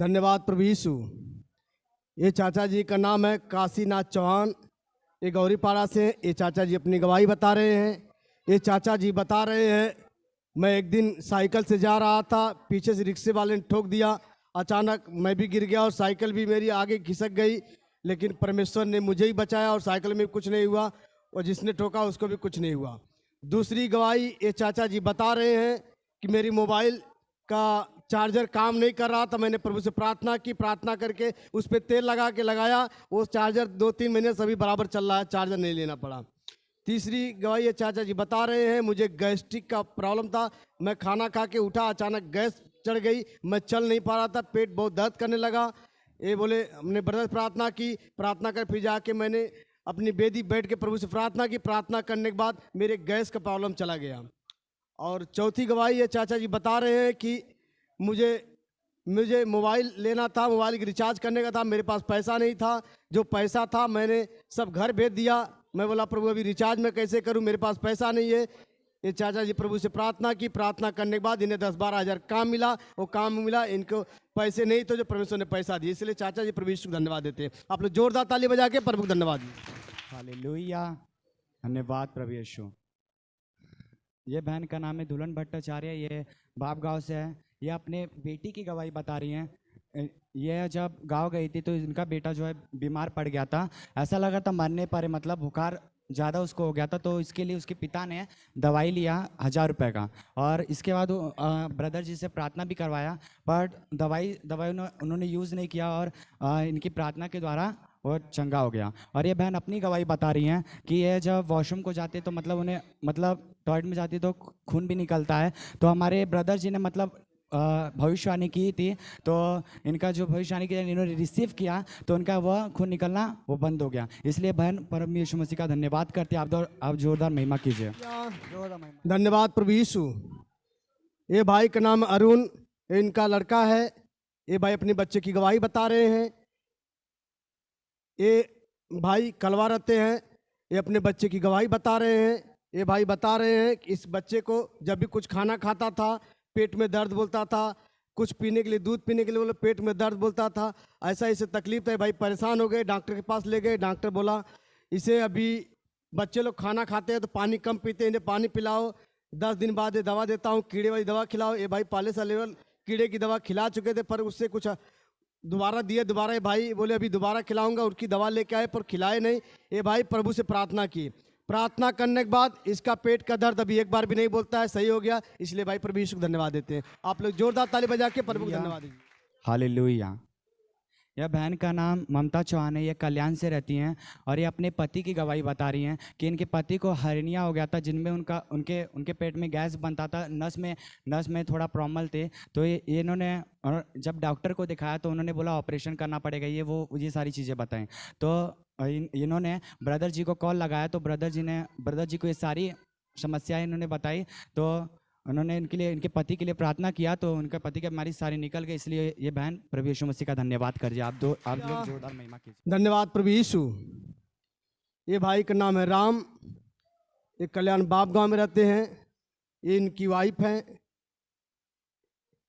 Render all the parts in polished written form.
धन्यवाद प्रभु यीशु। ये चाचा जी का नाम है काशीनाथ चौहान, ये गौरीपाड़ा से। ये चाचा जी अपनी गवाही बता रहे हैं। ये चाचा जी बता रहे हैं, मैं एक दिन साइकिल से जा रहा था, पीछे से रिक्शे वाले ने ठोक दिया। अचानक मैं भी गिर गया और साइकिल भी मेरी आगे खिसक गई, लेकिन परमेश्वर ने मुझे ही बचाया और साइकिल में कुछ नहीं हुआ और जिसने ठोका उसको भी कुछ नहीं हुआ। दूसरी गवाही ये चाचा जी बता रहे हैं कि मेरी मोबाइल का चार्जर काम नहीं कर रहा था। मैंने प्रभु से प्रार्थना की, प्रार्थना करके उस पर तेल लगा के लगाया, वो चार्जर 2-3 महीने से अभी बराबर चल रहा है, चार्जर नहीं लेना पड़ा। तीसरी गवाही ये चाचा जी बता रहे हैं, मुझे गैस्ट्रिक का प्रॉब्लम था। मैं खाना खा के उठा, अचानक गैस चढ़ गई, मैं चल नहीं पा रहा था, पेट बहुत दर्द करने लगा। ये बोले हमने ब्रदर प्रार्थना की, प्रार्थना कर फिर जाके मैंने अपनी बेदी बैठ के प्रभु से प्रार्थना की। प्रार्थना करने के बाद मेरे गैस का प्रॉब्लम चला गया। और चौथी गवाही ये चाचा जी बता रहे हैं कि मुझे मोबाइल लेना था, मोबाइल की रिचार्ज करने का था, मेरे पास पैसा नहीं था। जो पैसा था मैंने सब घर भेज दिया। मैं बोला प्रभु अभी रिचार्ज मैं कैसे करूं, मेरे पास पैसा नहीं है। ये चाचा जी प्रभु से प्रार्थना की, प्रार्थना करने के बाद इन्हें 10-12 हज़ार काम मिला। वो काम मिला, इनको पैसे नहीं तो जो परमेश्वर ने पैसा दिया, इसलिए चाचा जी प्रभु यीशु को धन्यवाद देते हैं। आप लोग जोरदार ताली बजा के प्रभु को धन्यवाद दीजिए। हालेलुया, धन्यवाद प्रभु यीशु। ये बहन का नाम है दुल्हन भट्टाचार्य, ये बाप गांव से है। ये अपने बेटी की गवाही बता रही हैं। ये जब गांव गई थी तो इनका बेटा जो है बीमार पड़ गया था, ऐसा लगा था मरने पर, मतलब बुखार ज़्यादा उसको हो गया था। तो इसके लिए उसके पिता ने दवाई लिया 1000 रुपये का, और इसके बाद ब्रदर जी से प्रार्थना भी करवाया, पर दवाई उन्होंने यूज़ नहीं किया और इनकी प्रार्थना के द्वारा वो चंगा हो गया। और ये बहन अपनी गवाही बता रही हैं कि ये जब वॉशरूम को जाते तो मतलब उन्हें टॉयलेट में जाती तो खून भी निकलता है। तो हमारे ब्रदर जी ने भविष्यवाणी की थी, तो इनका जो भविष्यवाणी की इन्होंने रिसीव किया तो उनका वह खून निकलना वो बंद हो गया। इसलिए बहन परम यीशु मसीह का धन्यवाद करते हैं। आप जोरदार महिमा कीजिए। धन्यवाद प्रभु यीशु। ये भाई का नाम अरुण, इनका लड़का है। ये भाई अपने बच्चे की गवाही बता रहे हैं। ये भाई कलवा रहते हैं, ये अपने बच्चे की गवाही बता रहे हैं। ये भाई बता रहे हैं कि इस बच्चे को जब भी कुछ खाना खाता था पेट में दर्द बोलता था, कुछ पीने के लिए दूध पीने के लिए बोले पेट में दर्द बोलता था, ऐसा इसे तकलीफ था। भाई परेशान हो गए, डॉक्टर के पास ले गए। डॉक्टर बोला इसे अभी बच्चे लोग खाना खाते हैं तो पानी कम पीते हैं, इन्हें पानी पिलाओ, 10 दिन बाद ये दवा देता हूँ, कीड़े वाली दवा खिलाओ। ये भाई पहले से लेवल कीड़े की दवा खिला चुके थे, पर उससे कुछ दोबारा दिए। दोबारा ये भाई बोले अभी दोबारा खिलाऊंगा, उनकी दवा लेके आए पर खिलाए नहीं। ये भाई प्रभु से प्रार्थना की, प्रार्थना करने के बाद इसका पेट का दर्द अभी एक बार भी नहीं बोलता है, सही हो गया। इसलिए भाई प्रभु यीशु को धन्यवाद देते हैं। आप लोग जोरदार ताली बजा के प्रभु को धन्यवाद दीजिए। हालेलुया। यह बहन का नाम ममता चौहान है, ये कल्याण से रहती हैं, और ये अपने पति की गवाही बता रही हैं कि इनके पति को हर्निया हो गया था, जिनमें उनके पेट में गैस बनता था, नस में थोड़ा प्रॉब्लम थे। तो ये इन्होंने जब डॉक्टर को दिखाया तो उन्होंने बोला ऑपरेशन करना पड़ेगा, ये सारी चीज़ें बताएं। तो इन्होंने ब्रदर जी को कॉल लगाया, तो ब्रदर जी को ये सारी समस्याएं इन्होंने बताई। तो उन्होंने इनके पति के लिए प्रार्थना किया, तो उनके पति की बीमारी सारी निकल गई। इसलिए ये बहन प्रभु यीशु मसीह का धन्यवाद करिए। आप लोग जोरदार महिमा कीजिए। धन्यवाद प्रभु यीशु। ये भाई का नाम है राम, ये कल्याण बाप गांव में रहते हैं। ये इनकी वाइफ हैं।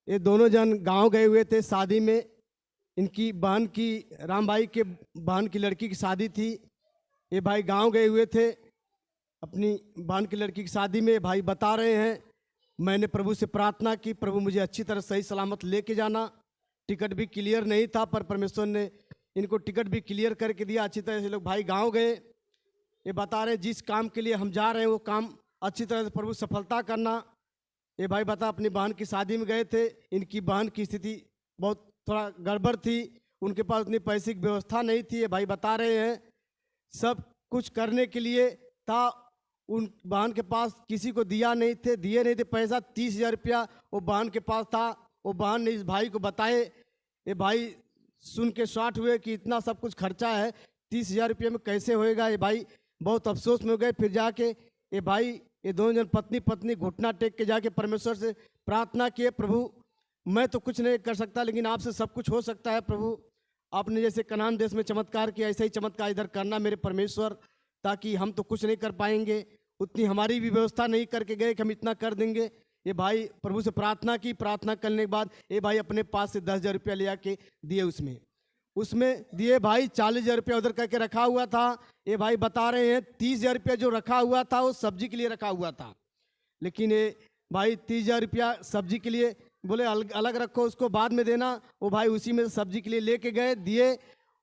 ये दोनों जन गांव गए हुए थे शादी में। इनकी बहन की, राम भाई के बहन की लड़की की शादी थी। ये भाई गांव गए हुए थे अपनी बहन की लड़की की शादी में। भाई बता रहे हैं मैंने प्रभु से प्रार्थना की, प्रभु मुझे अच्छी तरह सही सलामत लेके जाना। टिकट भी क्लियर नहीं था, पर परमेश्वर ने इनको टिकट भी क्लियर करके दिया अच्छी तरह से। लोग भाई गांव गए। ये बता रहे जिस काम के लिए हम जा रहे हैं वो काम अच्छी तरह से प्रभु सफलता करना। ये भाई बता अपनी बहन की शादी में गए थे। इनकी बहन की स्थिति बहुत थोड़ा गड़बड़ थी, उनके पास उतनी पैसे की व्यवस्था नहीं थी। ये भाई बता रहे हैं सब कुछ करने के लिए था, उन बहन के पास किसी को दिए नहीं थे पैसा। 30,000 रुपया वो बहन के पास था। वो बहन ने इस भाई को बताए। ये भाई सुन के शॉर्ट हुए कि इतना सब कुछ खर्चा है, 30,000 रुपये में कैसे होएगा। ये भाई बहुत अफसोस में हो गए। फिर जाके ये दोनों जन पत्नी घुटना टेक के जाके परमेश्वर से प्रार्थना किए, प्रभु मैं तो कुछ नहीं कर सकता, लेकिन आपसे सब कुछ हो सकता है। प्रभु आपने जैसे कनान देश में चमत्कार किया, ऐसा ही चमत्कार इधर करना मेरे परमेश्वर, ताकि हम तो कुछ नहीं कर पाएंगे, उतनी हमारी भी व्यवस्था नहीं करके गए कि हम इतना कर देंगे। ये भाई प्रभु से प्रार्थना की, प्रार्थना करने के बाद ये भाई अपने पास से 10,000 रुपया ले आके दिए उसमें दिए भाई। 40,000 रुपया उधर करके रखा हुआ था। ये भाई बता रहे हैं 30,000 रुपया जो रखा हुआ था वो सब्जी के लिए रखा हुआ था, लेकिन ये भाई 30,000 रुपया सब्जी के लिए बोले अलग रखो, उसको बाद में देना। वो भाई उसी में सब्जी के लिए लेके गए, दिए।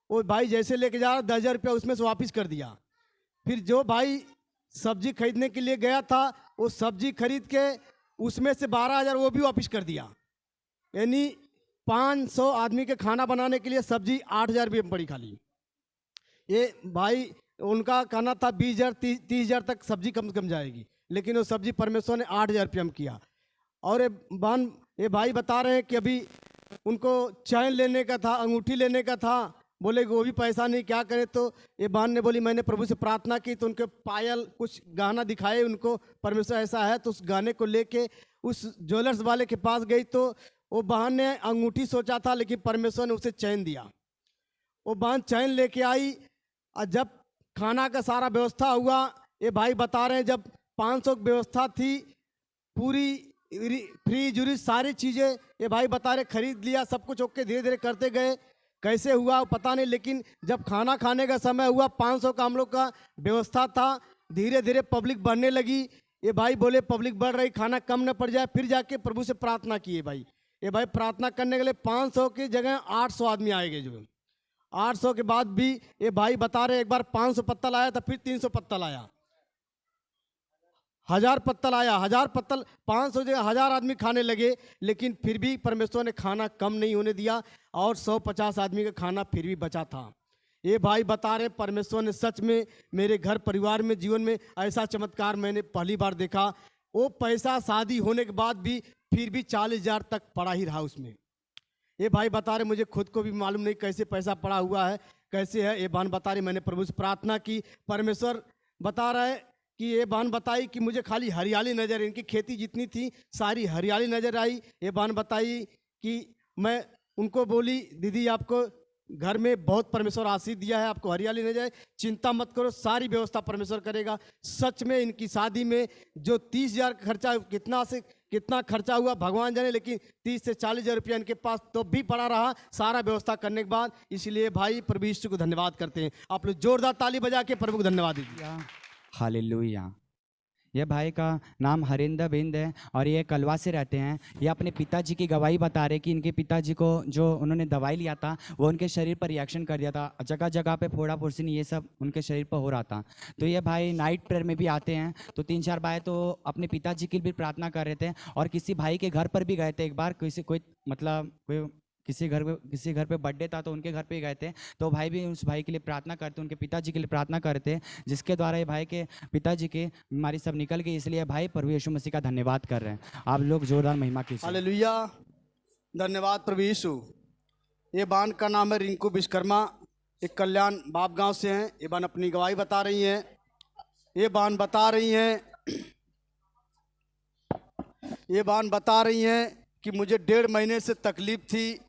वो भाई जैसे लेके जा रहा 10,000 रुपया उसमें से वापस कर दिया। फिर जो भाई सब्जी खरीदने के लिए गया था वो सब्जी खरीद के उसमें से 12,000 वो भी वापस कर दिया। यानी 500 आदमी के खाना बनाने के लिए सब्जी 8,000 रुपये में पड़ी खाली। ये भाई उनका कहना था 20,000 30,000 तक सब्जी कम से कम जाएगी, लेकिन वो सब्जी परमेश्वर ने 8,000 रुपये में किया। और ये भाई बता रहे हैं कि अभी उनको चैन लेने का था, अंगूठी लेने का था, बोले कि वो भी पैसा नहीं, क्या करें। तो ये बहन ने बोली मैंने प्रभु से प्रार्थना की, तो उनके पायल कुछ गहना दिखाए उनको, परमेश्वर ऐसा है। तो उस गहने को लेके उस ज्वेलर्स वाले के पास गई, तो वो बहन ने अंगूठी सोचा था, लेकिन परमेश्वर ने उसे चैन दिया। वो बहन चैन लेके आई, और जब खाना का सारा व्यवस्था हुआ, ये भाई बता रहे हैं जब 500 की व्यवस्था थी, पूरी फ्रिज उरीज सारी चीज़ें ये भाई बता रहे खरीद लिया, सब कुछ ओके, धीरे धीरे करते गए। कैसे हुआ पता नहीं, लेकिन जब खाना खाने का समय हुआ 500 का हम लोग का व्यवस्था था, धीरे धीरे पब्लिक बढ़ने लगी। ये भाई बोले पब्लिक बढ़ रही, खाना कम न पड़ जाए। फिर जाके प्रभु से प्रार्थना किए भाई। ये भाई प्रार्थना करने के लिए 500 की जगह 800 आदमी आएंगे। जो 800 के बाद भी ये भाई बता रहे एक बार 500 पत्तल आया, तो फिर 300 पत्तल आया, 1000 पत्तल आया, 1000 पत्तल 500 जगह 1000 आदमी खाने लगे। लेकिन फिर भी परमेश्वर ने खाना कम नहीं होने दिया, और 150 आदमी का खाना फिर भी बचा था। ये भाई बता रहे परमेश्वर ने सच में मेरे घर परिवार में जीवन में ऐसा चमत्कार मैंने पहली बार देखा। वो पैसा शादी होने के बाद भी फिर भी 40,000 तक पड़ा ही रहा उसमें। ये भाई बता रहे मुझे खुद को भी मालूम नहीं कैसे पैसा पड़ा हुआ है, कैसे है। ये बहन बता रही मैंने प्रभु से प्रार्थना की, परमेश्वर बता रहा है कि ये बहन बताई कि मुझे खाली हरियाली नजर, इनकी खेती जितनी थी सारी हरियाली नजर आई। ये बहन बताई कि मैं उनको बोली दीदी आपको घर में बहुत परमेश्वर आशीष दिया है, आपको हरियाली नजर आए, चिंता मत करो, सारी व्यवस्था परमेश्वर करेगा। सच में इनकी शादी में जो 30,000 खर्चा, कितना खर्चा हुआ भगवान जाने, लेकिन 30 से 40,000 रुपया इनके पास तो भी पड़ा रहा सारा व्यवस्था करने के बाद। इसलिए भाई प्रभु यीशु को धन्यवाद करते हैं। आप लोग जोरदार ताली बजा के प्रभु को धन्यवाद दीजिए। हालेलुया। ये भाई का नाम हरिंदर बिंद है और ये कलवा से रहते हैं। ये अपने पिताजी की गवाही बता रहे कि इनके पिताजी को जो उन्होंने दवाई लिया था वो उनके शरीर पर रिएक्शन कर दिया था, जगह जगह पे फोड़ा फुर्सनी ये सब उनके शरीर पर हो रहा था। तो ये भाई नाइट प्रेयर में भी आते हैं, तो 3-4 बार तो अपने पिताजी की भी प्रार्थना कर रहे थे, और किसी भाई के घर पर भी गए थे एक बार। किसी घर पे बर्थडे था तो उनके घर पे गए थे, तो भाई भी उस भाई के लिए प्रार्थना करते, उनके पिताजी के लिए प्रार्थना करते, जिसके द्वारा ये भाई के पिताजी की बीमारी सब निकल गई। इसलिए भाई प्रभु यीशु मसीह का धन्यवाद कर रहे हैं। आप लोग जोरदार महिमा कीजिए। हालेलुया, धन्यवाद प्रभु यीशु। ये बान का नाम है रिंकू विश्वकर्मा, एक कल्याण बाप गांव से हैं। ये बान अपनी गवाही बता रही हैं। ये बान बता रही हैं कि मुझे 1.5 महीने से तकलीफ थी,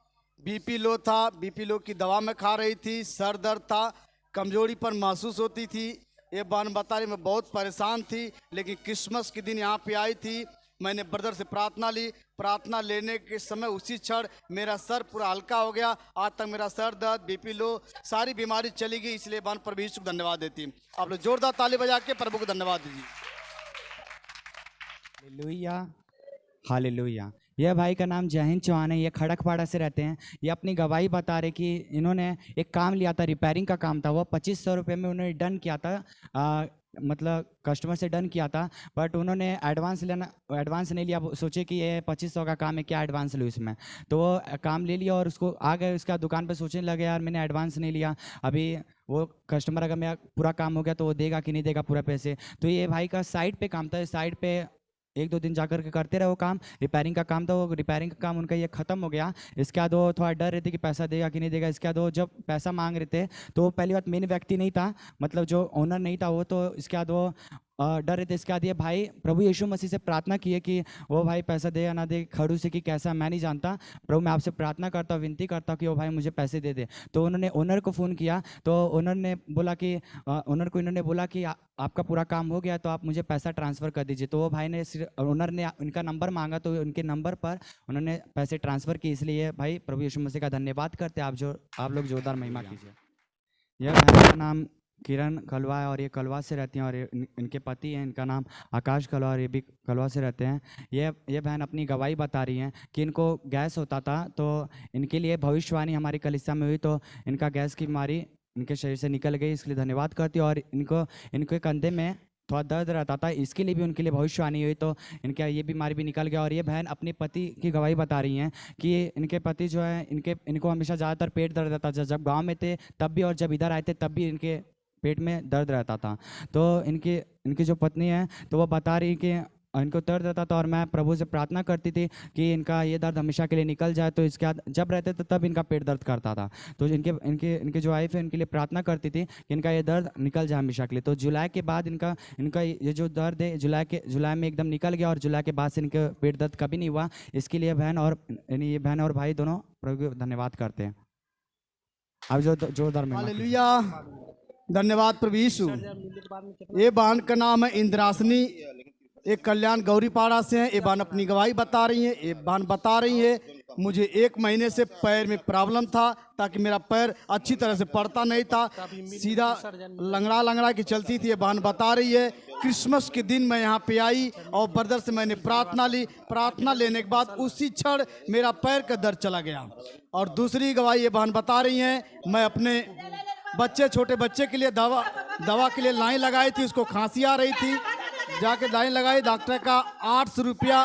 बीपी लो था, बीपी लो की दवा मैं खा रही थी, सर दर्द था, कमजोरी पर महसूस होती थी। ये बहन बता रही मैं बहुत परेशान थी, लेकिन क्रिसमस के दिन यहाँ पे आई थी, मैंने ब्रदर से प्रार्थना ली। प्रार्थना लेने के समय उसी क्षण मेरा सर पूरा हल्का हो गया। आज तक मेरा सर दर्द, बीपी लो, सारी बीमारी चली गई। इसलिए बहन प्रभु यीशु को धन्यवाद देती है। आप लोग जोरदार ताली बजा के प्रभु को धन्यवाद दीजिए। Hallelujah, hallelujah. यह भाई का नाम जयहिंद चौहान है, ये खड़कपाड़ा से रहते हैं। ये अपनी गवाही बता रहे कि इन्होंने एक काम लिया था, रिपेयरिंग का काम था, वो 2500 रुपये में उन्होंने डन किया था, मतलब कस्टमर से डन किया था, बट उन्होंने एडवांस नहीं लिया। सोचे कि ये 2500 का काम है, क्या एडवांस लो इसमें, तो वो काम ले लिया और उसको आ गए उसका दुकान पे, सोचने लगे यार मैंने एडवांस नहीं लिया, अभी वो कस्टमर अगर मेरा पूरा काम हो गया तो वो देगा कि नहीं देगा पूरा पैसे। तो ये भाई का साइड पे काम था, साइड पे 1-2 दिन जाकर के करते रहे वो काम, रिपेयरिंग का काम था। वो रिपेयरिंग का काम उनका ये ख़त्म हो गया। इसके बाद वो थोड़ा डर रहे थे कि पैसा देगा कि नहीं देगा। इसके बाद वो जब पैसा मांग रहे थे तो वो पहली बात मेन व्यक्ति नहीं था, मतलब जो ओनर नहीं था वो, तो इसके बाद वो डर रहे थे। इसके बाद ये भाई प्रभु यीशु मसीह से प्रार्थना की है कि वो भाई पैसा दे या ना दे, खड़ू से कि कैसा मैं नहीं जानता, प्रभु मैं आपसे प्रार्थना करता हूँ, विनती करता हूँ कि वो भाई मुझे पैसे दे दे। तो उन्होंने ओनर को फ़ोन किया, तो ओनर ने बोला कि ओनर को इन्होंने बोला कि आपका पूरा काम हो गया तो आप मुझे पैसा ट्रांसफ़र कर दीजिए। तो वो भाई ने ओनर ने उनका नंबर मांगा, तो उनके नंबर पर उन्होंने पैसे ट्रांसफ़र किए। इसलिए भाई प्रभु यीशु मसीह का धन्यवाद करते हैं। आप लोग जोरदार महिमा कीजिए। यह बहन का नाम किरण कलवा है और ये कलवा से रहती हैं, और इनके पति हैं, इनका नाम आकाश कलवा, और ये भी कलवा से रहते हैं। ये बहन अपनी गवाही बता रही हैं कि इनको गैस होता था, तो इनके लिए भविष्यवाणी हमारी कलीसिया में हुई, तो इनका गैस की बीमारी इनके शरीर से निकल गई। इसलिए धन्यवाद करती हूँ। और इनके कंधे में थोड़ा दर्द रहता था, इसके लिए भी उनके लिए भविष्यवाणी हुई, तो इनका ये बीमारी भी निकल गया। और ये बहन अपने पति की गवाही बता रही हैं कि इनके पति जो है इनको हमेशा ज़्यादातर पेट दर्द रहता था, जब गांव में थे तब भी, और जब इधर आए थे तब भी इनके पेट में दर्द रहता था। तो इनकी जो पत्नी है तो वो बता रही कि इनको दर्द रहता था, और मैं प्रभु से प्रार्थना करती थी कि इनका ये दर्द हमेशा के लिए निकल जाए। तो इसके बाद जब रहते थे तब इनका पेट दर्द करता था, तो इनके जो वाइफ है इनके लिए प्रार्थना करती थी कि इनका ये दर्द निकल जाए हमेशा के लिए। तो जुलाई के बाद इनका ये जो दर्द है जुलाई में एकदम निकल गया, और जुलाई के बाद से इनके पेट दर्द कभी नहीं हुआ। इसके लिए ये बहन और भाई दोनों प्रभु को धन्यवाद करते हैं। अब जो जोरदार महिमा कीजिए। हालेलुया, धन्यवाद प्रभु यीशु। ये बहन का नाम है इंद्रासनी, एक कल्याण गौरीपाड़ा से है। ये बहन अपनी गवाही बता रही है। ये बहन बता रही है मुझे 1 महीने से पैर में प्रॉब्लम था, ताकि मेरा पैर अच्छी तरह से पड़ता नहीं था, सीधा लंगड़ा की चलती थी। ये बहन बता रही है क्रिसमस के दिन मैं यहाँ पे आई और ब्रदर से मैंने प्रार्थना ली, प्रार्थना लेने के बाद उसी क्षण मेरा पैर का दर्द चला गया। और दूसरी गवाही ये बहन बता रही हैं, मैं अपने छोटे बच्चे के लिए दवा के लिए लाइन लगाई थी, उसको खांसी आ रही थी, जाके लाइन लगाई, डॉक्टर का 800 रुपया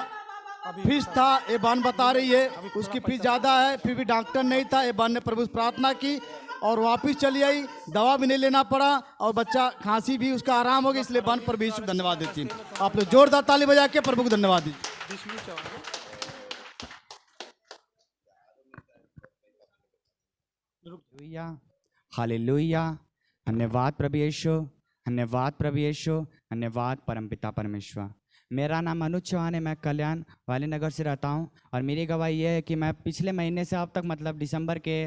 फीस था। ये बहन बता रही है उसकी फीस ज़्यादा है, फिर भी डॉक्टर नहीं था। ये बहन ने प्रभु से प्रार्थना की और वापस चली आई, दवा भी नहीं लेना पड़ा, और बच्चा खांसी भी उसका आराम हो गया। इसलिए बहन प्रभु यीशु को धन्यवाद देती है। आप लोग जोरदार ताली बजा के प्रभु को धन्यवाद दीजिए। हालेलुया, धन्यवाद प्रभु यीशु, धन्यवाद प्रभु यीशु, धन्यवाद परमपिता परमेश्वर। मेरा नाम अनुज चौहान है, मैं कल्याण वाली नगर से रहता हूँ। और मेरी गवाही ये है कि मैं पिछले महीने से अब तक, मतलब दिसंबर के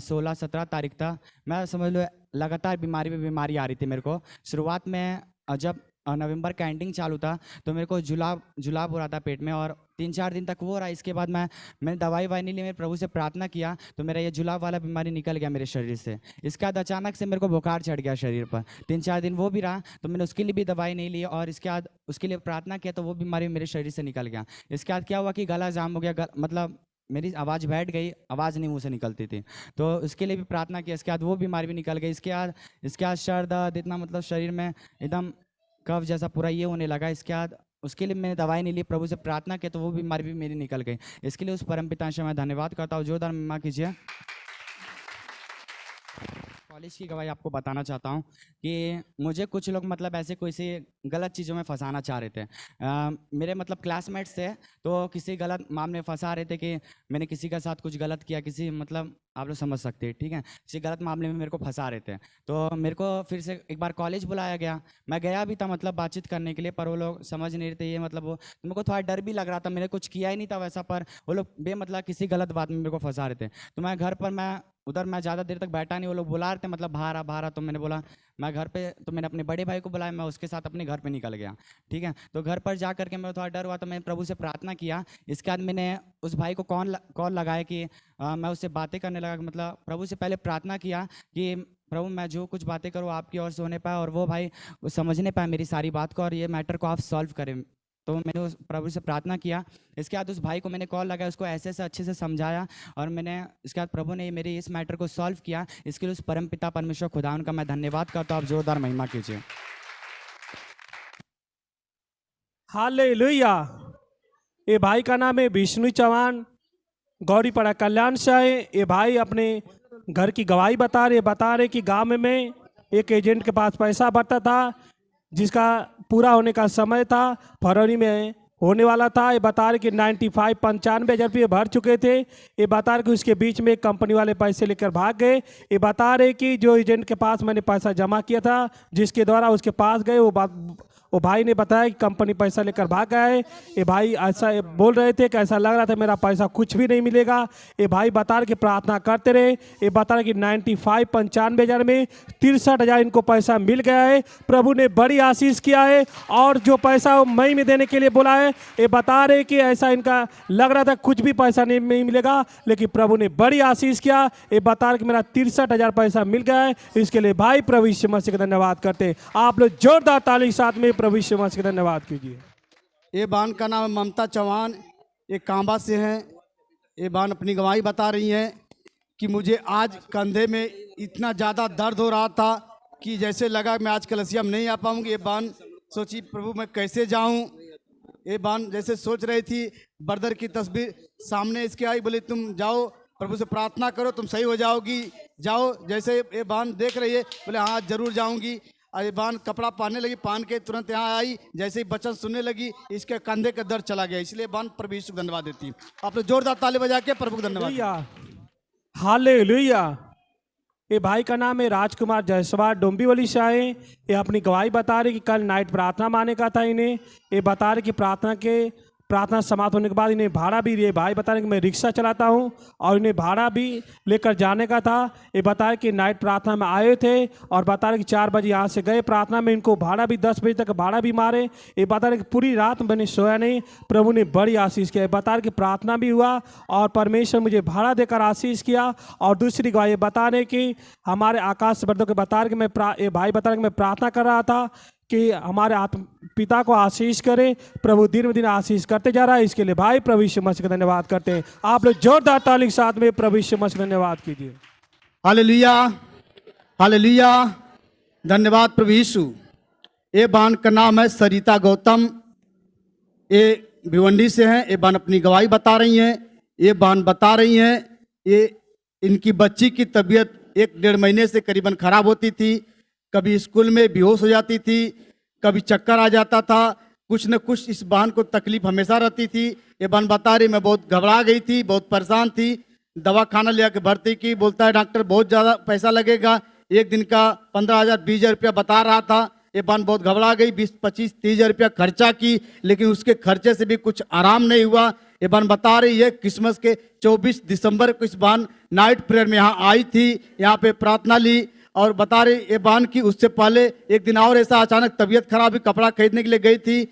16-17 तारीख तक, मैं समझ लो लगातार बीमारी आ रही थी मेरे को। शुरुआत में जब नवंबर का एंडिंग चालू था तो मेरे को जुलाब हो रहा था पेट में, और 3-4 दिन तक वो रहा। इसके बाद मैंने दवाई नहीं ली, मेरे प्रभु से प्रार्थना किया, तो मेरा ये जुलाब वाला बीमारी निकल गया मेरे शरीर से। इसके बाद अचानक से मेरे को बुखार चढ़ गया शरीर पर, 3-4 दिन वो भी रहा, तो मैंने उसके लिए भी दवाई नहीं ली, और इसके बाद उसके लिए प्रार्थना किया तो वो बीमारी मेरे शरीर से निकल गया। इसके बाद क्या हुआ कि गला जाम हो गया, मतलब मेरी आवाज़ बैठ गई, आवाज़ नहीं मुँह से निकलती थी, तो उसके लिए भी प्रार्थना किया। इसके बाद वो बीमारी भी निकल गई। इसके बाद सर दर्द इतना, मतलब शरीर में एकदम कफ जैसा पूरा ये होने लगा। इसके बाद उसके लिए मैंने दवाई नहीं ली, प्रभु से प्रार्थना किया तो वो बीमारी भी मेरी निकल गई। इसके लिए उस परमपिता से मैं धन्यवाद करता हूँ। जोरदार महिमा कीजिए। कॉलेज की गवाही आपको बताना चाहता हूँ कि मुझे कुछ लोग मतलब ऐसे कोई सी गलत चीज़ों में फंसाना चाह रहे थे। मेरे मतलब क्लासमेट्स थे, तो किसी गलत मामले में फंसा रहे थे कि मैंने किसी के साथ कुछ गलत किया, किसी मतलब आप लोग समझ सकते हैं, ठीक है, किसी गलत मामले में मेरे को फंसा रहे थे। तो मेरे को फिर से एक बार कॉलेज बुलाया गया, मैं गया भी था मतलब बातचीत करने के लिए, पर वो लोग समझ नहीं रहे थे ये मतलब वो, तो मेरे को थोड़ा डर भी लग रहा था, मैंने कुछ किया ही नहीं था वैसा, पर वो लोग बेमतलब किसी गलत बात में मेरे को फंसा रहे थे। तो मैं घर पर मैं ज़्यादा देर तक बैठा नहीं, वो लोग बुला रहे थे मतलब बाहर आ, तो मैंने बोला मैं घर पे, तो मैंने अपने बड़े भाई को बुलाया, मैं उसके साथ अपने घर पे निकल गया, ठीक है। तो घर पर जा करके मैं थोड़ा डर हुआ, तो मैंने प्रभु से प्रार्थना किया। इसके बाद मैंने उस भाई को कॉल लगाया कि मैं उससे बातें करने लगा, मतलब प्रभु से पहले प्रार्थना किया कि प्रभु मैं जो कुछ बातें करूँ आपकी ओर से होने पाए, और वो भाई समझने पाए मेरी सारी बात को, और ये मैटर को आप सॉल्व करें। तो मैंने उस प्रभु से प्रार्थना किया। इसके बाद उस भाई को मैंने कॉल लगाया, उसको ऐसे अच्छे से समझाया, और मैंने इसके बाद प्रभु ने मेरे इस मैटर को सॉल्व किया। इसके लिए उस परमपिता परमेश्वर खुदा उनका मैं धन्यवाद करता हूँ। आप जोरदार महिमा कीजिए। हालेलुया। ये भाई का नाम है विष्णु चौहान, गौरीपाड़ा कल्याण से है। ये भाई अपने घर की गवाही बता रहे कि गांव में एक एजेंट के पास पैसा भरता था, जिसका पूरा होने का समय था, फरवरी में होने वाला था। ये बता रहे कि 95,000 रुपये भर चुके थे। ये बता रहे कि उसके बीच में कंपनी वाले पैसे लेकर भाग गए। ये बता रहे कि जो एजेंट के पास मैंने पैसा जमा किया था, जिसके द्वारा उसके पास गए, वो वो भाई ने बताया कि कंपनी पैसा लेकर भाग गया है। ये भाई ऐसा बोल रहे थे कि ऐसा लग रहा था मेरा पैसा कुछ भी नहीं मिलेगा। ये भाई बता रहे कि प्रार्थना करते रहे। ये बता रहे कि 95 में 63,000 इनको पैसा मिल गया है। प्रभु ने बड़ी आशीष किया है और जो पैसा वो मई में देने के लिए बोला है, ये बता रहे कि ऐसा इनका लग रहा था कुछ भी पैसा नहीं मिलेगा, लेकिन प्रभु ने बड़ी आशीष किया। ये बता रहे कि मेरा 63,000 पैसा मिल गया है। इसके लिए भाई प्रभु यीशु मसीह का धन्यवाद करते हैं। आप लोग जोरदार ताली के साथ में प्रभु यीशु मसीह का धन्यवाद कीजिए। ये बहन का नाम है ममता चौहान, ये कांबा से हैं। ये बहन अपनी गवाही बता रही हैं कि मुझे आज कंधे में इतना ज़्यादा दर्द हो रहा था कि जैसे लगा मैं आज कलसिया में नहीं आ पाऊंगी। ये बहन सोची प्रभु मैं कैसे जाऊं। ये बहन जैसे सोच रही थी, ब्रदर की तस्वीर सामने इसके आई, बोली तुम जाओ प्रभु से प्रार्थना करो, तुम सही हो जाओगी, जाओ। जैसे ये बहन देख रही है, बोले हाँ जरूर जाऊंगी। और ये बहन कपड़ा पहनने लगी, पहन के तुरंत यहाँ आई। जैसे ही वचन सुनने लगी, इसके कंधे का दर्द चला गया। इसलिए बहन प्रभु यीशु को धन्यवाद देती है। आप लोग जोरदार ताली बजा के प्रभु को धन्यवाद। हालेलुया। ये भाई का नाम है राजकुमार जायसवाल, डोंबिवली से आए। ये अपनी गवाही बता रहे कि कल नाइट प्रार्थना माने का था इन्हें। ये बता रहे कि प्रार्थना समाप्त होने के बाद इन्हें भाड़ा भी, ये भाई बता रहे कि मैं रिक्शा चलाता हूं और इन्हें भाड़ा भी लेकर जाने का था। ये बताया कि नाइट प्रार्थना में आए थे और बता रहे कि 4 बजे यहाँ से गए प्रार्थना में, इनको भाड़ा भी 10 बजे तक भाड़ा भी मारे। ये बता रहे कि पूरी रात मैंने सोया नहीं, प्रभु ने बड़ी आशीष किया। बता रहे कि प्रार्थना भी हुआ और परमेश्वर मुझे भाड़ा देकर आशीष किया। और दूसरी गवाही ये बता रहे कि हमारे आकाश वर्धों के बता रहे कि ये भाई बता रहे कि मैं प्रार्थना कर रहा था कि हमारे पिता को आशीष करे। प्रभु दिन ब दिन आशीष करते जा रहा है। इसके लिए भाई प्रभु यीशु मसीह का धन्यवाद करते हैं। आप लोग जोरदार ताली के साथ में प्रभु यीशु मसीह का धन्यवाद कीजिए। हालेलुया, हालेलुया, धन्यवाद प्रभु यीशु। ये बहन का नाम है सरिता गौतम, ये भिवंडी से हैं। ये बहन अपनी गवाही बता रही हैं। ये बहन बता रही हैं ये इनकी बच्ची की तबीयत 1-1.5 महीने से करीबन खराब होती थी। कभी स्कूल में बेहोश हो जाती थी, कभी चक्कर आ जाता था, कुछ न कुछ इस बहन को तकलीफ हमेशा रहती थी। ये बहन बता रही मैं बहुत घबरा गई थी, बहुत परेशान थी। दवा खाना ले आके भर्ती की, बोलता है डॉक्टर बहुत ज़्यादा पैसा लगेगा, एक दिन का 15,000 20,000 रुपया बता रहा था। ये बहन बहुत घबरा गई, 20-25-30,000 रुपया खर्चा की, लेकिन उसके खर्चे से भी कुछ आराम नहीं हुआ। ये बहन बता रही है क्रिसमस के 24 दिसंबर को इस बहन नाइट प्रेयर में यहाँ आई थी, यहाँ पे प्रार्थना ली। और बता रही ये बहन की उससे पहले एक दिन और ऐसा अचानक तबीयत खराब हुई, कपड़ा खरीदने के लिए गई थी,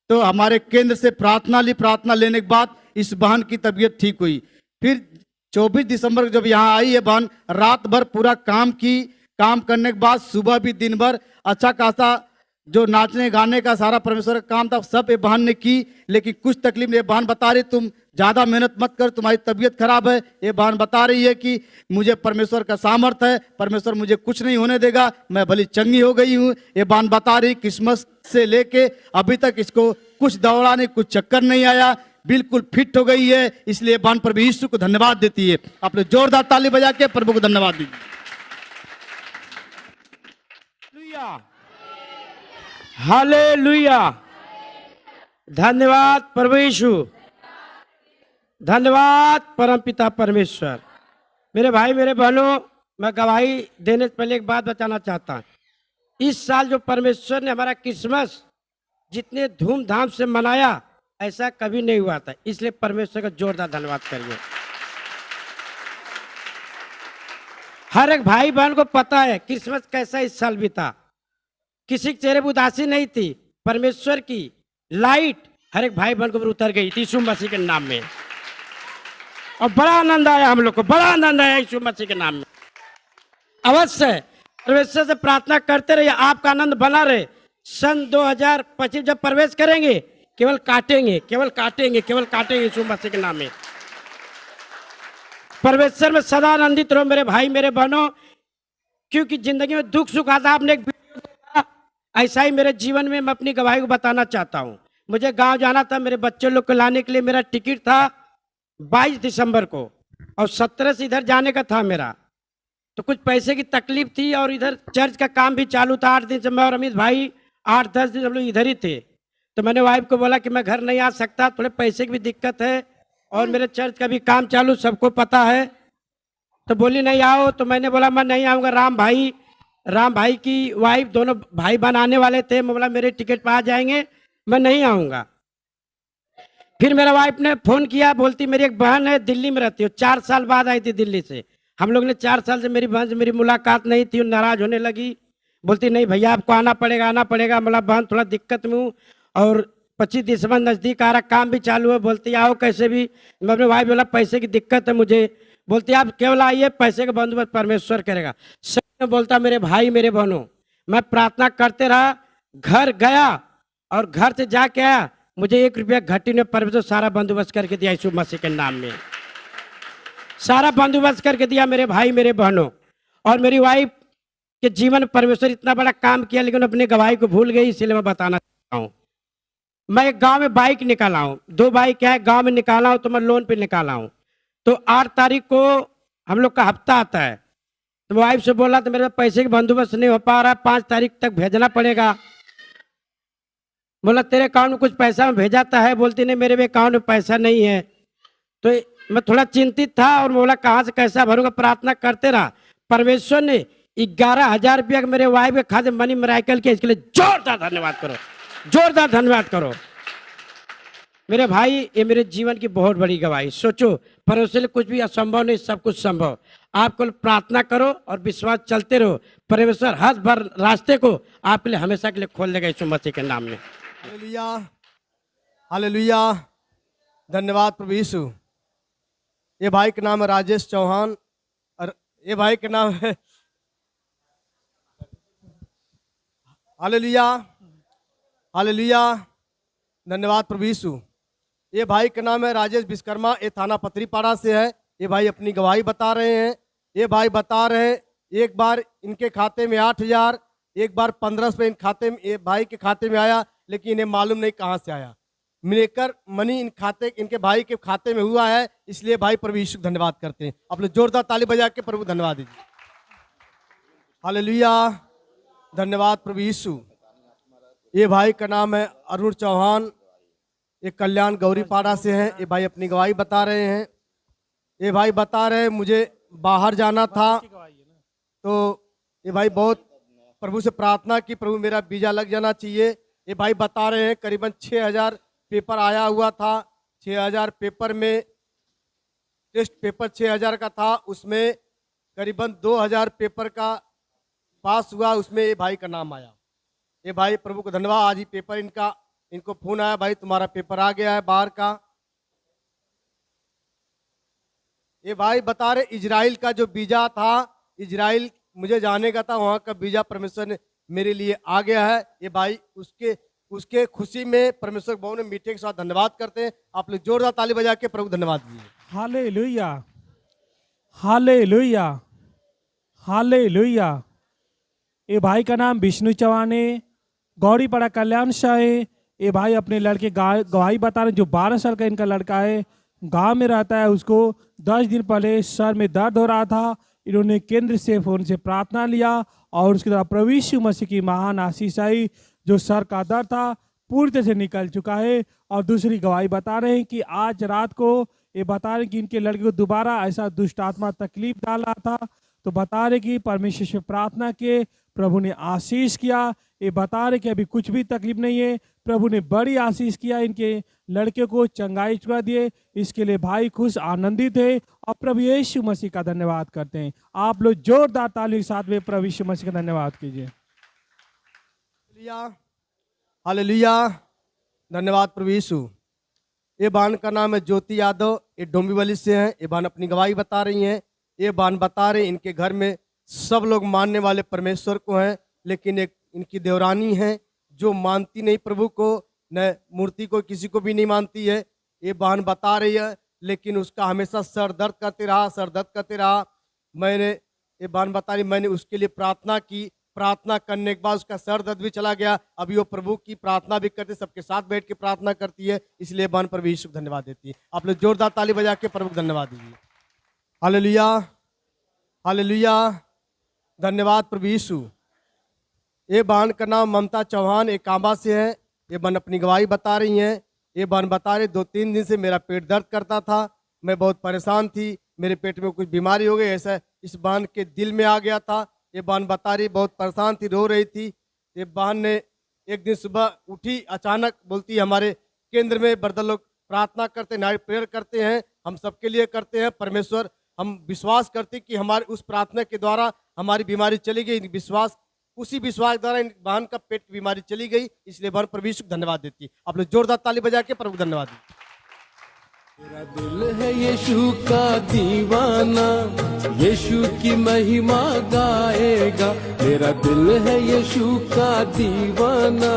तो हमारे केंद्र से प्रार्थना ली। प्रार्थना लेने के बाद इस बहन की तबीयत ठीक हुई। फिर 24 दिसंबर को जब यहाँ आई ये बहन, रात भर पूरा काम की, काम करने के बाद सुबह भी दिन भर अच्छा खासा जो नाचने गाने का सारा परमेश्वर का काम था सब ये बहन ने की। लेकिन कुछ तकलीफ, ये बहन बता रही तुम ज़्यादा मेहनत मत कर, तुम्हारी तबीयत खराब है। ये बहन बता रही है कि मुझे परमेश्वर का सामर्थ है, परमेश्वर मुझे कुछ नहीं होने देगा, मैं भली चंगी हो गई हूँ। ये बहन बता रही क्रिसमस से लेके अभी तक इसको कुछ दौड़ा नहीं, कुछ चक्कर नहीं आया, बिल्कुल फिट हो गई है। इसलिए बहन प्रभु यीशु को धन्यवाद देती है। आप लोग जोरदार ताली बजा के प्रभु को धन्यवाद दीजिए। हालेलुया, धन्यवाद प्रभु यीशु, धन्यवाद परमपिता परमेश्वर। मेरे भाई मेरे बहनों, मैं गवाही देने से पहले एक बात बताना चाहता हूँ। इस साल जो परमेश्वर ने हमारा क्रिसमस जितने धूमधाम से मनाया ऐसा कभी नहीं हुआ था, इसलिए परमेश्वर का जोरदार धन्यवाद करिए। हर एक भाई बहन को पता है क्रिसमस कैसा इस साल बीता, किसी के चेहरे पर उदासी नहीं थी। परमेश्वर की लाइट हर एक भाई बहन को उतर गई थी यीशु मसीह के नाम में, और बड़ा आनंद आया, हम लोग को बड़ा आनंद आया यीशु मसीह के नाम में। अवश्य परमेश्वर से प्रार्थना करते रहिए, आपका आनंद बना रहे। सन 2025 जब प्रवेश करेंगे केवल काटेंगे, केवल काटेंगे, केवल काटेंगे यीशु मसीह के नाम में। परमेश्वर में सदा आनंदित रहो मेरे भाई मेरे बहनों, क्योंकि जिंदगी में दुख सुख आता। आपने एक ऐसा ही मेरे जीवन में मैं अपनी गवाही को बताना चाहता हूँ। मुझे गांव जाना था, मेरे बच्चे लोग को लाने के लिए मेरा टिकट था 22 दिसंबर को, और 17 से इधर जाने का था मेरा। तो कुछ पैसे की तकलीफ थी और इधर चर्च का काम भी चालू था। 8 दिन से मैं और अमित भाई 8-10 दिन हम लोग इधर ही थे। तो मैंने वाइफ को बोला कि मैं घर नहीं आ सकता, थोड़े पैसे की भी दिक्कत है और मेरे चर्च का भी काम चालू, सबको पता है। तो बोली नहीं आओ, तो मैंने बोला मैं नहीं आऊँगा। राम भाई राम भाई की वाइफ, दोनों भाई बहन आने वाले थे। मैं बोला मेरे टिकट पर आ जाएंगे, मैं नहीं आऊँगा। फिर मेरा वाइफ ने फ़ोन किया, बोलती मेरी एक बहन है दिल्ली में रहती है, 4 साल बाद आई थी दिल्ली से। हम लोग ने 4 साल से मेरी बहन से मेरी मुलाकात नहीं थी, नाराज़ होने लगी। बोलती नहीं भैया आपको आना पड़ेगा, आना पड़ेगा। मतलब बहन थोड़ा दिक्कत में हूँ और 25 दिसंबर नज़दीक आ रहा, काम भी चालू है। बोलती आओ कैसे भी। मैं अपने भाई बोला पैसे की दिक्कत है मुझे। बोलती आप केवल आइए, पैसे का बंदोबस्त परमेश्वर करेगा। सच में बोलता मेरे भाई मेरे बहनों, मैं प्रार्थना करते रहा, घर गया और घर से जाके आया, मुझे 1 रुपया घटी ने परमेश्वर सारा बंदोबस्त करके दिया यीशु मसीह के नाम में। सारा बंदोबस्त करके दिया मेरे भाई मेरे बहनों। और मेरी वाइफ के जीवन में परमेश्वर इतना बड़ा काम किया, लेकिन अपने गवाही को भूल गई, इसलिए मैं बताना चाहता हूँ। मैं एक गांव में बाइक निकाला हूँ, 2 बाइक है गांव में निकाला हूँ, तो मैं लोन पे निकाला हूँ। तो 8 तारीख को हम लोग का हफ्ता आता है, तो वाइफ से बोला तो मेरे पास पैसे का बंदोबस्त नहीं हो पा रहा, 5 तारीख तक भेजना पड़ेगा। बोला तेरे अकाउंट में कुछ पैसा में भेजाता है। बोलती नहीं मेरे अकाउंट में पैसा नहीं है। तो मैं थोड़ा चिंतित था और बोला कहाँ से कैसा भरूंगा। प्रार्थना करते रहा, परमेश्वर ने 11,000 रुपया मेरे वाइफ के खाते मनी मिराकल किया। इसके लिए जोरदार धन्यवाद करो, जोरदार धन्यवाद करो मेरे भाई। ये मेरे जीवन की बहुत बड़ी गवाही। सोचो परमेश्वर कुछ भी असंभव नहीं, सब कुछ संभव। आप केवल प्रार्थना करो और विश्वास चलते रहो, परमेश्वर हर भर रास्ते को आपके लिए हमेशा के लिए खोल देगा यीशु मसीह के नाम में। हालेलुया, हालेलुया, धन्यवाद प्रभु यीशु। ये भाई का नाम है राजेश चौहान और ये भाई का नाम है हालेलुया, हालेलुया, धन्यवाद प्रभु यीशु। ये भाई का नाम है राजेश विश्वकर्मा, ये थाना पत्रीपाड़ा से है। ये भाई अपनी गवाही बता रहे हैं। ये भाई बता रहे हैं एक बार इनके खाते में 8,000, एक बार 1500 इन खाते में, ये भाई के खाते में आया, लेकिन इन्हें मालूम नहीं कहाँ से आया। मिलेकर मनी इनके भाई के खाते में हुआ है, इसलिए भाई प्रभु यीशु को धन्यवाद करते हैं। आप लोग जोरदार ताली बजा के प्रभु धन्यवाद दीजिए। हालेलुया, धन्यवाद प्रभु यीशु। ये भाई का नाम है अरुण चौहान, ये कल्याण गौरीपाड़ा से हैं। ये भाई अपनी गवाही बता रहे हैं। ये भाई बता रहे हैं मुझे बाहर जाना था, तो ये भाई बहुत प्रभु से प्रार्थना की, प्रभु मेरा वीजा लग जाना चाहिए। ये भाई बता रहे हैं करीबन 6,000 पेपर आया हुआ था। 6,000 पेपर में टेस्ट पेपर 6,000 का था, उसमें करीबन 2,000 पेपर का पास हुआ, उसमें ये भाई का नाम आया। ये भाई प्रभु को धन्यवाद। आज ही पेपर इनको फोन आया, भाई तुम्हारा पेपर आ गया है बाहर का। ये भाई बता रहे इजराइल का जो वीजा था, इजराइल मुझे जाने का था, वहाँ का वीजा परमेश्वर ने मेरे लिए आ गया है। ये भाई उसके खुशी में परमेश्वर बहु ने मीठे के साथ धन्यवाद करते हैं। आप लोग जोरदार ताली बजा के प्रभु धन्यवाद दीजिए। Hallelujah, hallelujah, hallelujah. ये भाई का नाम विष्णु चौहान है, गौरीपाड़ा कल्याण शाह है। ये भाई अपने लड़के गवाही बता रहे हैं, जो 12 साल का इनका लड़का है, गांव में रहता है। उसको 10 दिन पहले सर में दर्द हो रहा था। इन्होंने केंद्र से फोन से प्रार्थना लिया और उसके द्वारा प्रभु यीशु मसीह की महान आशीष आई। जो सर का दर्द था पूरी तरह से निकल चुका है। और दूसरी गवाही बता रहे हैं कि आज रात को ये बता रहे हैं कि इनके लड़के को दोबारा ऐसा दुष्ट आत्मा तकलीफ डाल रहा था, तो बता रहे कि परमेश्वर से प्रार्थना किए, प्रभु ने आशीष किया। ये बता रहे कि अभी कुछ भी तकलीफ नहीं है, प्रभु ने बड़ी आशीष किया, इनके लड़के को चंगाई चुका दिए। इसके लिए भाई खुश आनंदित है और प्रभु यीशु मसीह का धन्यवाद करते हैं। आप लोग जोरदार ताली के साथ में प्रभु यीशु मसीह का धन्यवाद कीजिए। हालेलुया, धन्यवाद प्रभु यीशु। ये बहन का नाम है ज्योति यादव, ये डोंबिवली से हैं। ये बहन अपनी गवाही बता रही हैं। ये बहन बता रहे इनके घर में सब लोग मानने वाले परमेश्वर को हैं, लेकिन एक इनकी देवरानी है जो मानती नहीं प्रभु को, न मूर्ति को, किसी को भी नहीं मानती है। ये बहन बता रही है, लेकिन उसका हमेशा सर दर्द करते रहा। ये बहन बता रही मैंने उसके लिए प्रार्थना की, प्रार्थना करने के बाद उसका सर दर्द भी चला गया। अभी वो प्रभु की प्रार्थना भी करते, सबके साथ बैठ के प्रार्थना करती है, इसलिए बहन प्रभु यीशु को धन्यवाद देती है। आप लोग जोरदार ताली बजा के प्रभु को धन्यवाद दीजिए। हालेलुया, हालेलुया, धन्यवाद प्रभु यीशु। ये बहन का नाम ममता चौहान, एक कांबा से है। ये बहन अपनी गवाही बता रही हैं। ये बहन बता रही 2-3 दिन से मेरा पेट दर्द करता था, मैं बहुत परेशान थी, मेरे पेट में कुछ बीमारी हो गई, ऐसा इस बहन के दिल में आ गया था। ये बहन बता रही बहुत परेशान थी, रो रही थी। ये बहन ने एक दिन सुबह उठी अचानक, बोलती हमारे केंद्र में ब्रदर लोग प्रार्थना करते, नाइट प्रेयर करते हैं, हम सबके लिए करते हैं। परमेश्वर, हम विश्वास करते कि हमारे उस प्रार्थना के द्वारा हमारी बीमारी चली गई। उसी विश्वास द्वारा इन बहन का पेट की बीमारी चली गई। इसलिए बहन प्रभु यीशु को धन्यवाद देती है। आप लोग जोरदार ताली बजा के प्रभु को धन्यवाद दीजिए। मेरा दिल है यीशु का दीवाना, यीशु की महिमा गाएगा। मेरा दिल है यीशु का दीवाना।